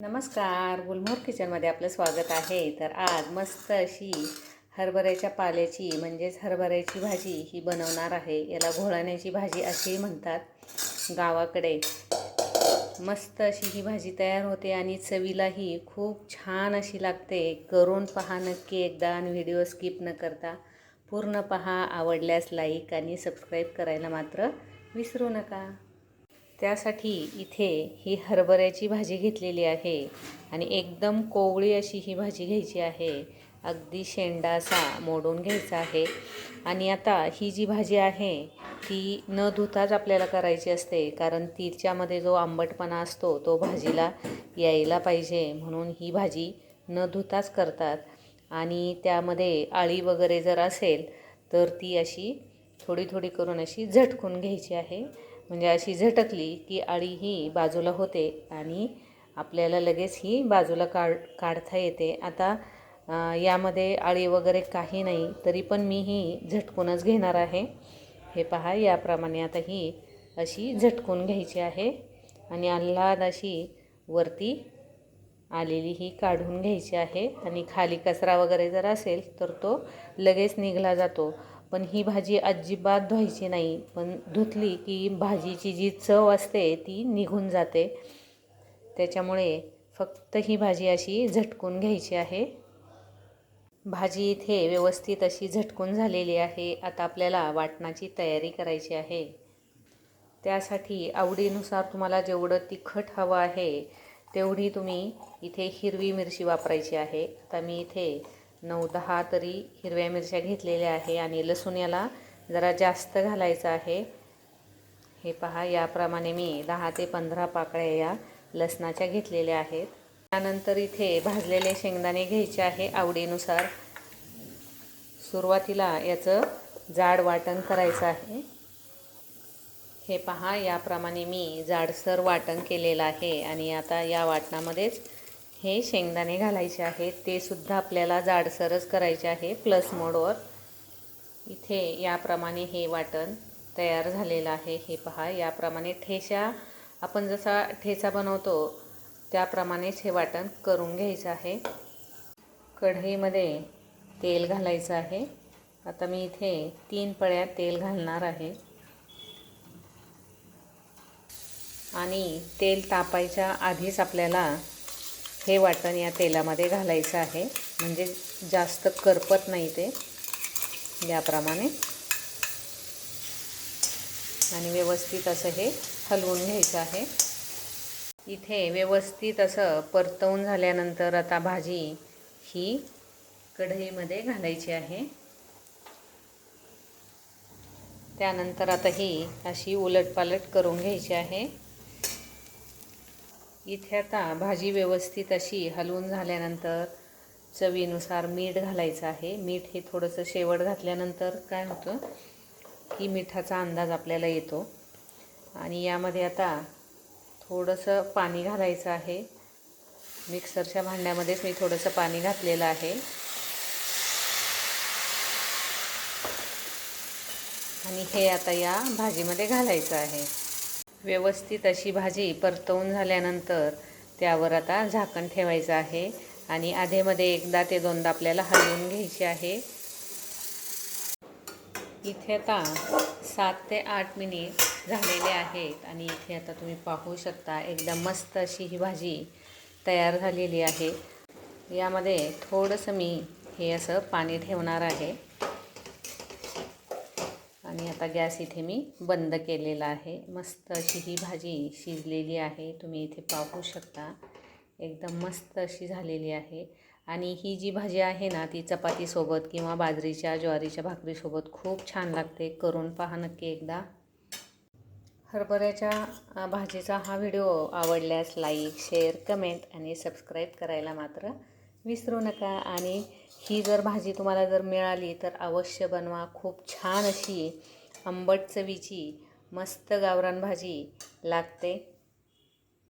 नमस्कार, गुलमोहर किचनमध्ये आपलं स्वागत आहे. तर आज मस्त अशी हरभऱ्याच्या पाल्याची म्हणजेच हरभऱ्याची भाजी ही बनवणार आहे. याला घोळण्याची भाजी असेही म्हणतात गावाकडे. मस्त अशी ही भाजी तयार होते आणि चवीलाही खूप छान अशी लागते. करून पहा नक्की एकदा आणि व्हिडिओ स्किप न करता पूर्ण पहा. आवडल्यास लाईक आणि सबस्क्राईब करायला मात्र विसरू नका. त्यासाठी इथे ही हरभऱ्याची भाजी घेतलेली आहे आणि एकदम कोवळी अशी ही भाजी घ्यायची आहे. अगदी शेंडा असा मोडून घ्यायचा आहे. आणि आता ही जी भाजी आहे ती न धुताच आपल्याला करायची असते, कारण तिच्यामध्ये जो आंबटपणा असतो तो भाजीला यायला पाहिजे, म्हणून ही भाजी न धुताच करतात. आणि त्यामध्ये आळी वगैरे जर असेल तर ती अशी थोडी थोडी करून अशी झटकून घ्यायची आहे. म्हणजे अशी झटकली की आळी ही बाजूला होते आणि आपल्याला लगेच ही बाजूला काढता येते. आता यामध्ये आळी वगैरे काही नाही, तरी पण मी ही झटकूनच घेणार आहे. हे पहा, याप्रमाणे आता ही अशी झटकून घ्यायची आहे आणि आल्हाद अशी वरती आलेली ही काढून घ्यायची आहे. आणि खाली कचरा वगैरे जर असेल तर तो लगेच निघला जातो. पण ही भाजी अजिबात धुवायची नाही, पण धुतली की भाजीची जी चव असते ती निघून जाते. त्याच्यामुळे फक्त ही भाजी अशी झटकून घ्यायची आहे. भाजी इथे व्यवस्थित अशी झटकून झालेली आहे. आता आपल्याला वाटणाची तयारी करायची आहे. त्यासाठी आवडीनुसार तुम्हाला जेवढं तिखट हवं आहे तेवढी तुम्ही इथे हिरवी मिरची वापरायची आहे. आता मी इथे 9-10 तरी हिरव्या मिरच्या घेतलेल्या आहे आणि लसूण याला जरा जास्त घालायचं आहे. हे पहा, याप्रमाणे मी 10 ते 15 पाकळ्या या लसणाच्या घेतलेल्या आहेत. त्यानंतर इथे भाजलेले शेंगदाणे घ्यायचे आहे आवडीनुसार. सुरुवातीला याचं जाड वाटण करायचं आहे. हे पहा, याप्रमाणे मी जाडसर वाटण केलेलं आहे. आणि आता या वाटणामध्येच हे शेंगदाणे घालायचे आहेत. ते सुद्धा आपल्याला जाडसरच करायचे आहे, प्लस मोडवर. इथे याप्रमाणे हे वाटण तयार झालेलं आहे. हे पहा, याप्रमाणे ठेचा आपण जसा ठेचा बनवतो त्याप्रमाणेच हे वाटण करून घ्यायचं आहे. कढईमध्ये तेल घालायचं आहे. आता मी इथे 3 पळ्या तेल घालणार आहे. आणि तेल तापायच्या आधीच आपल्याला हे वाटण या तेलामध्ये घालायचं आहे, म्हणजे जास्त करपत नाही ते. याप्रमाणे आणि व्यवस्थित असं हे हलवून घ्यायचं आहे. इथे व्यवस्थित असं परतवून झाल्यानंतर आता भाजी ही कढईमध्ये घालायची आहे. त्यानंतर आता ही अशी उलटपालट करून घ्यायची आहे. इथे आता भाजी व्यवस्थित अशी हलवून झाल्यानंतर चवीनुसार मीठ घालायचं आहे. मीठ हे थोडंसं शेवट घातल्यानंतर काय होतं की मिठाचा अंदाज आपल्याला येतो. आणि यामध्ये आता थोडंसं पाणी घालायचं आहे. मिक्सरच्या भांड्यामध्येच मी थोडंसं पाणी घातलेलं आहे. आणि हे आता या भाजीमध्ये घालायचं आहे. व्यवस्थित अशी भाजी परतवून झाल्यानंतर त्यावर आता झाकण ठेवायचं आहे. आणि आधेमध्ये 1दा ते 2दा आपल्याला हलवून घ्यायची आहे. इथे आता 7 ते 8 मिनिट झालेले आहेत. आणि इथे आता तुम्ही पाहू शकता एकदम मस्त अशी ही भाजी तयार झालेली आहे. यामध्ये थोडंसं मी हे असं पाणी ठेवणार आहे. आणि आता गॅस इथे मी बंद केलेला आहे. मस्त अशी ही भाजी शिजलेली आहे. तुम्ही इथे पाहू शकता एकदम मस्त अशी झालेली आहे. आणि ही जी भाजी आहे ना ती चपातीसोबत किंवा बाजरीच्या ज्वारीच्या भाकरीसोबत खूप छान लागते. करून पहा नक्की एकदा. हरभऱ्याच्या भाजीचा हा व्हिडिओ आवडल्यास लाईक, शेअर, कमेंट आणि सबस्क्राईब करायला मात्र विसरू नका. आणि ही जर भाजी तुम्हाला जर मिळाली तर अवश्य बनवा. खूप छान अशी आंबट चवीची मस्त गावरान भाजी लागते.